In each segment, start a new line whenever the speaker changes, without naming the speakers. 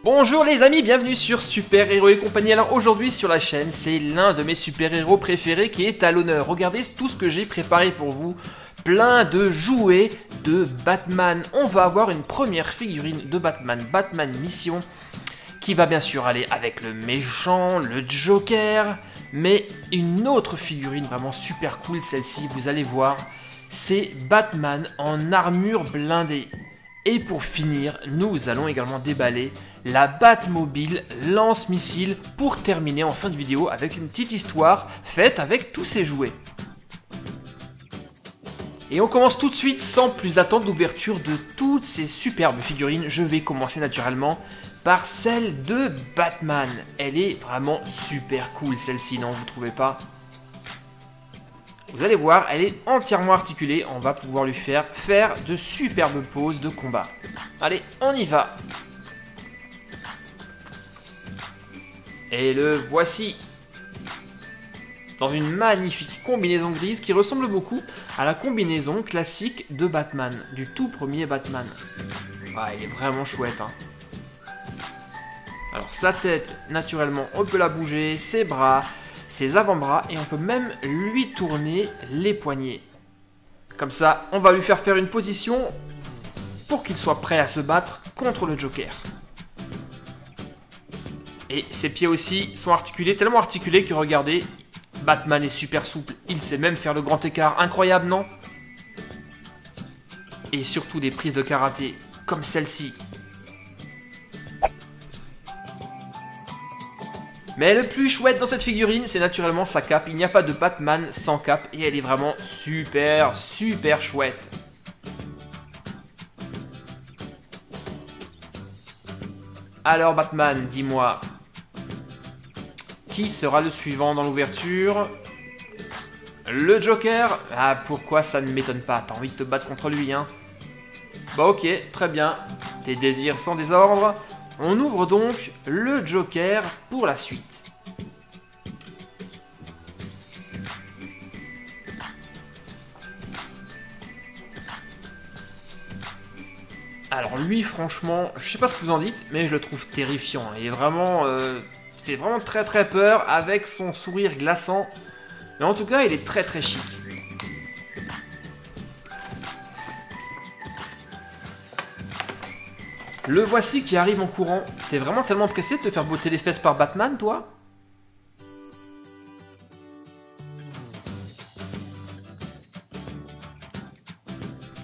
Bonjour les amis, bienvenue sur Super Héros et compagnie. Alors aujourd'hui sur la chaîne, c'est l'un de mes super-héros préférés qui est à l'honneur. Regardez tout ce que j'ai préparé pour vous. Plein de jouets de Batman. On va avoir une première figurine de Batman, Batman Mission, qui va bien sûr aller avec le méchant, le Joker. Mais une autre figurine vraiment super cool, celle-ci, vous allez voir, c'est Batman en armure blindée. Et pour finir, nous allons également déballer la Batmobile lance-missile pour terminer en fin de vidéo avec une petite histoire faite avec tous ces jouets. Et on commence tout de suite sans plus attendre l'ouverture de toutes ces superbes figurines. Je vais commencer naturellement par celle de Batman. Elle est vraiment super cool celle-ci, non vous trouvez pas? Vous allez voir, elle est entièrement articulée. On va pouvoir lui faire de superbes poses de combat. Allez, on y va. Et le voici. Dans une magnifique combinaison grise qui ressemble beaucoup à la combinaison classique de Batman, du tout premier Batman. Ah, il est vraiment chouette, hein. Alors sa tête, naturellement, on peut la bouger, ses bras, ses avant-bras, et on peut même lui tourner les poignets. Comme ça, on va lui faire une position pour qu'il soit prêt à se battre contre le Joker. Et ses pieds aussi sont articulés, tellement articulés que regardez, Batman est super souple, il sait même faire le grand écart, incroyable non? Et surtout des prises de karaté, comme celle-ci. Mais le plus chouette dans cette figurine, c'est naturellement sa cape. Il n'y a pas de Batman sans cape et elle est vraiment super chouette. Alors Batman, dis-moi, qui sera le suivant dans l'ouverture? Le Joker? Ah, pourquoi ça ne m'étonne pas? T'as envie de te battre contre lui, hein? Bah ok, très bien. Tes désirs sans désordre. On ouvre donc le Joker pour la suite. Alors lui, franchement, je sais pas ce que vous en dites, mais je le trouve terrifiant. Il est vraiment, fait vraiment très peur avec son sourire glaçant. Mais en tout cas, il est très chic. Le voici qui arrive en courant. T'es vraiment tellement pressé de te faire botter les fesses par Batman, toi?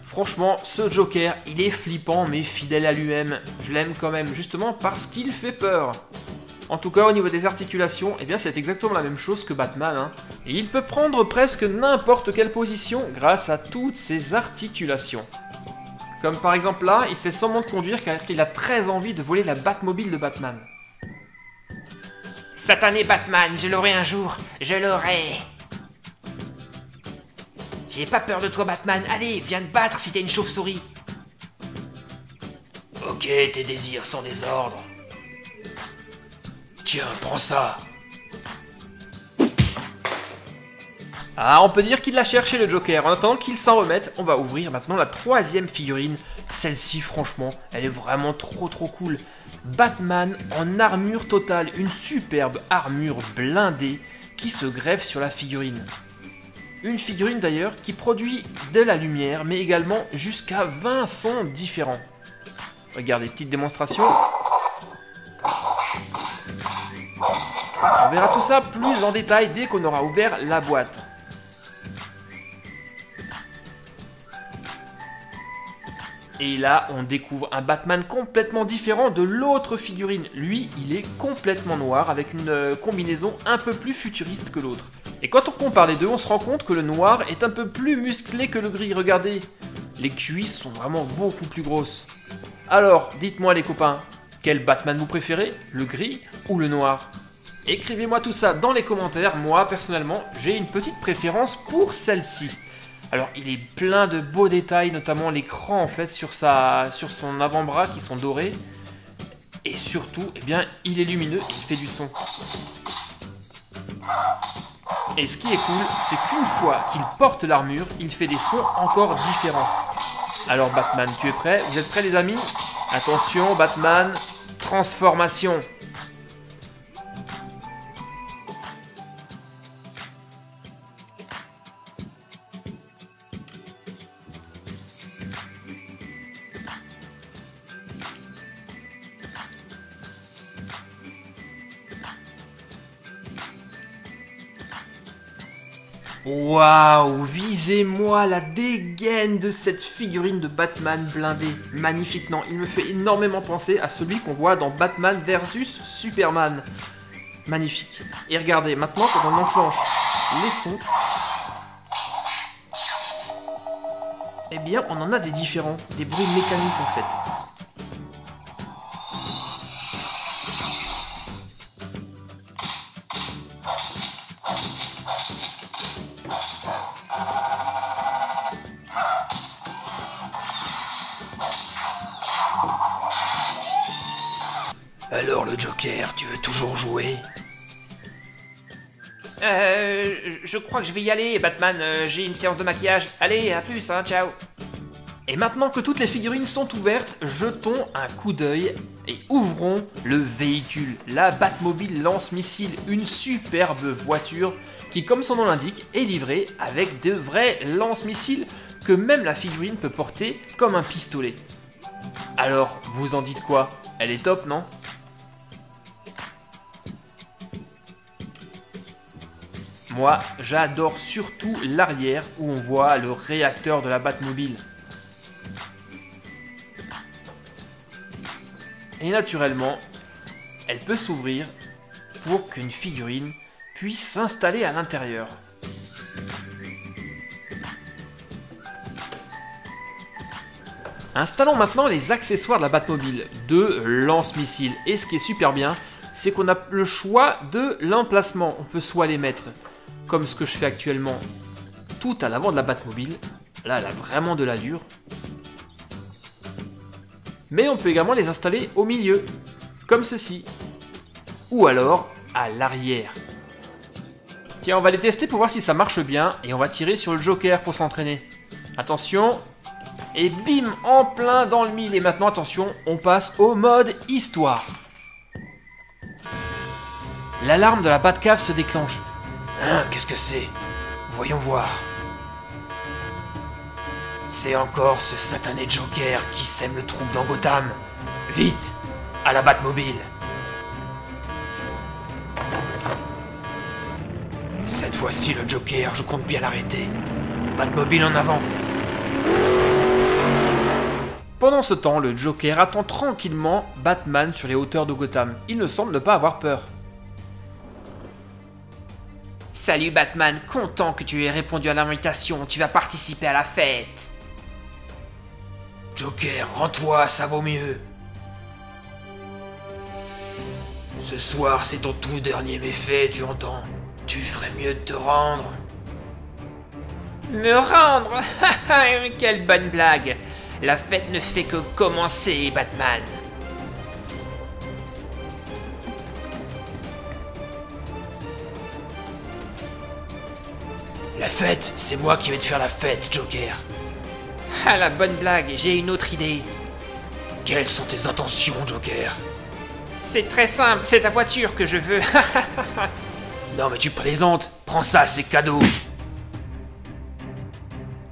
Franchement, ce Joker, il est flippant mais fidèle à lui-même. Je l'aime quand même, justement parce qu'il fait peur. En tout cas, au niveau des articulations, eh bien c'est exactement la même chose que Batman, hein. Et il peut prendre presque n'importe quelle position grâce à toutes ses articulations. Comme par exemple là, il fait semblant de conduire car il a très envie de voler la Batmobile de Batman.
Satané Batman, je l'aurai un jour, je l'aurai. J'ai pas peur de toi Batman, allez, viens te battre si t'es une chauve-souris.
Ok, tes désirs sans désordre. Tiens, prends ça.
Ah, on peut dire qu'il l'a cherché le Joker. En attendant qu'il s'en remette, on va ouvrir maintenant la troisième figurine. Celle-ci, franchement, elle est vraiment trop cool. Batman en armure totale, une superbe armure blindée qui se greffe sur la figurine. Une figurine d'ailleurs qui produit de la lumière, mais également jusqu'à 20 sons différents. Regardez, petite démonstration. On verra tout ça plus en détail dès qu'on aura ouvert la boîte. Et là, on découvre un Batman complètement différent de l'autre figurine. Lui, il est complètement noir avec une combinaison un peu plus futuriste que l'autre. Et quand on compare les deux, on se rend compte que le noir est un peu plus musclé que le gris. Regardez, les cuisses sont vraiment beaucoup plus grosses. Alors, dites-moi les copains, quel Batman vous préférez, le gris ou le noir? Écrivez-moi tout ça dans les commentaires. Moi, personnellement, j'ai une petite préférence pour celle-ci. Alors, il est plein de beaux détails, notamment l'écran en fait sur son avant-bras qui sont dorés. Et surtout, eh bien, il est lumineux et il fait du son. Et ce qui est cool, c'est qu'une fois qu'il porte l'armure, il fait des sons encore différents. Alors Batman, tu es prêt? Vous êtes prêts les amis? Attention Batman, transformation. Waouh, visez-moi la dégaine de cette figurine de Batman blindé. Magnifique, non, il me fait énormément penser à celui qu'on voit dans Batman versus Superman. Magnifique. Et regardez, maintenant quand on enclenche les sons, eh bien on en a des différents, des bruits mécaniques en fait.
Alors le Joker, tu veux toujours jouer?
Je crois que je vais y aller, Batman. J'ai une séance de maquillage. Allez, à plus, hein, ciao.
Et maintenant que toutes les figurines sont ouvertes, jetons un coup d'œil et ouvrons le véhicule. La Batmobile lance-missile, une superbe voiture qui, comme son nom l'indique, est livrée avec de vrais lance-missiles que même la figurine peut porter comme un pistolet. Alors, vous en dites quoi? Elle est top, non? Moi, j'adore surtout l'arrière où on voit le réacteur de la Batmobile. Et naturellement, elle peut s'ouvrir pour qu'une figurine puisse s'installer à l'intérieur. Installons maintenant les accessoires de la Batmobile, deux lance-missiles. Et ce qui est super bien, c'est qu'on a le choix de l'emplacement. On peut soit les mettre, comme ce que je fais actuellement, tout à l'avant de la Batmobile. Là, elle a vraiment de l'allure. Mais on peut également les installer au milieu, comme ceci. Ou alors, à l'arrière. Tiens, on va les tester pour voir si ça marche bien. Et on va tirer sur le Joker pour s'entraîner. Attention. Et bim, en plein dans le mille. Et maintenant, attention, on passe au mode histoire. L'alarme de la Batcave se déclenche.
Hein, qu'est-ce que c'est? Voyons voir. C'est encore ce satané Joker qui sème le trouble dans Gotham. Vite, à la Batmobile. Cette fois-ci, le Joker, je compte bien l'arrêter. Batmobile en avant.
Pendant ce temps, le Joker attend tranquillement Batman sur les hauteurs de Gotham. Il ne semble ne pas avoir peur.
Salut, Batman. Content que tu aies répondu à l'invitation. Tu vas participer à la fête.
Joker, rends-toi, ça vaut mieux. Ce soir, c'est ton tout dernier méfait, tu entends? Tu ferais mieux de te rendre.
Me rendre? Quelle bonne blague. La fête ne fait que commencer, Batman.
La fête, c'est moi qui vais te faire la fête, Joker.
Ah, la bonne blague, j'ai une autre idée.
Quelles sont tes intentions, Joker?
C'est très simple, c'est ta voiture que je veux.
Non mais tu plaisantes, prends ça, c'est cadeau.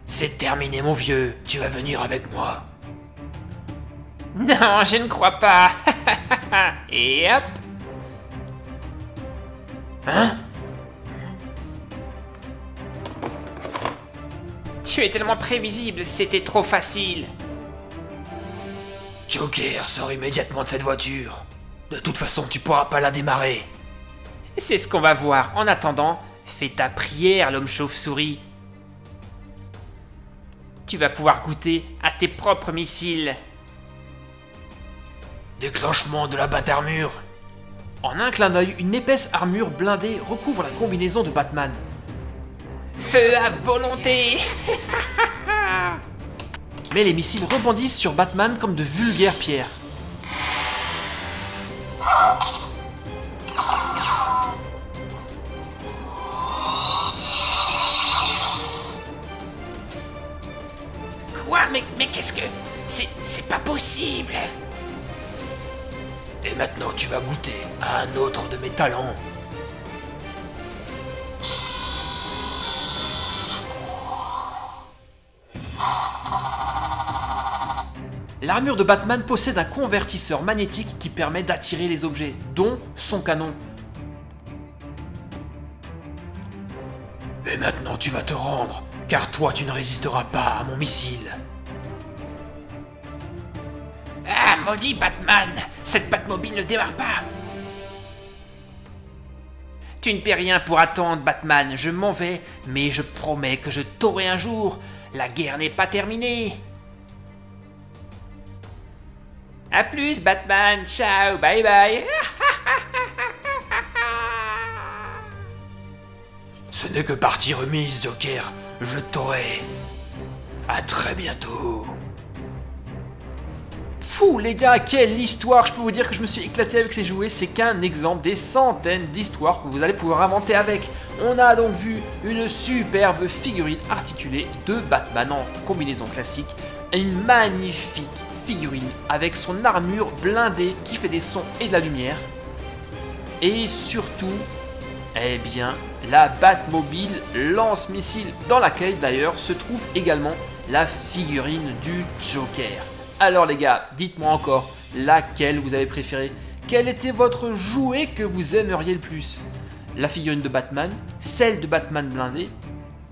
C'est terminé, mon vieux, tu vas venir avec moi.
Non, je ne crois pas. Et hop.
Hein?
Tu es tellement prévisible, c'était trop facile.
Joker, sors immédiatement de cette voiture. De toute façon, tu pourras pas la démarrer.
C'est ce qu'on va voir. En attendant, fais ta prière, l'homme chauve-souris. Tu vas pouvoir goûter à tes propres missiles.
Déclenchement de la Bat-Armure.
En un clin d'œil, une épaisse armure blindée recouvre la combinaison de Batman.
Feu à volonté.
Mais les missiles rebondissent sur Batman comme de vulgaires pierres.
Quoi? Mais qu'est-ce que... C'est pas possible.
Et maintenant tu vas goûter à un autre de mes talents.
L'armure de Batman possède un convertisseur magnétique qui permet d'attirer les objets, dont son canon.
Et maintenant tu vas te rendre, car toi tu ne résisteras pas à mon missile.
Ah, maudit Batman! Cette Batmobile ne démarre pas! Tu ne paies rien pour attendre, Batman, je m'en vais, mais je promets que je t'aurai un jour. La guerre n'est pas terminée. A plus, Batman, ciao, bye bye.
Ce n'est que partie remise, Joker. Je t'aurai. À très bientôt.
Fou les gars, quelle histoire! Je peux vous dire que je me suis éclaté avec ces jouets, c'est qu'un exemple des centaines d'histoires que vous allez pouvoir inventer avec. On a donc vu une superbe figurine articulée de Batman en combinaison classique, une magnifique figurine avec son armure blindée qui fait des sons et de la lumière, et surtout, eh bien, la Batmobile lance-missile, dans laquelle d'ailleurs se trouve également la figurine du Joker. Alors les gars, dites-moi encore, laquelle vous avez préféré? Quel était votre jouet que vous aimeriez le plus? La figurine de Batman, celle de Batman blindé,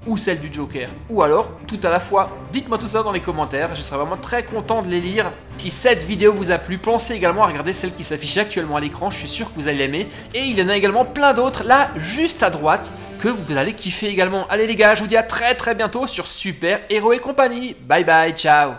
ou celle du Joker? Ou alors, tout à la fois? Dites-moi tout ça dans les commentaires, je serais vraiment très content de les lire. Si cette vidéo vous a plu, pensez également à regarder celle qui s'affiche actuellement à l'écran, je suis sûr que vous allez l'aimer. Et il y en a également plein d'autres, là, juste à droite, que vous allez kiffer également. Allez les gars, je vous dis à très bientôt sur Super Héros et compagnie. Bye bye, ciao.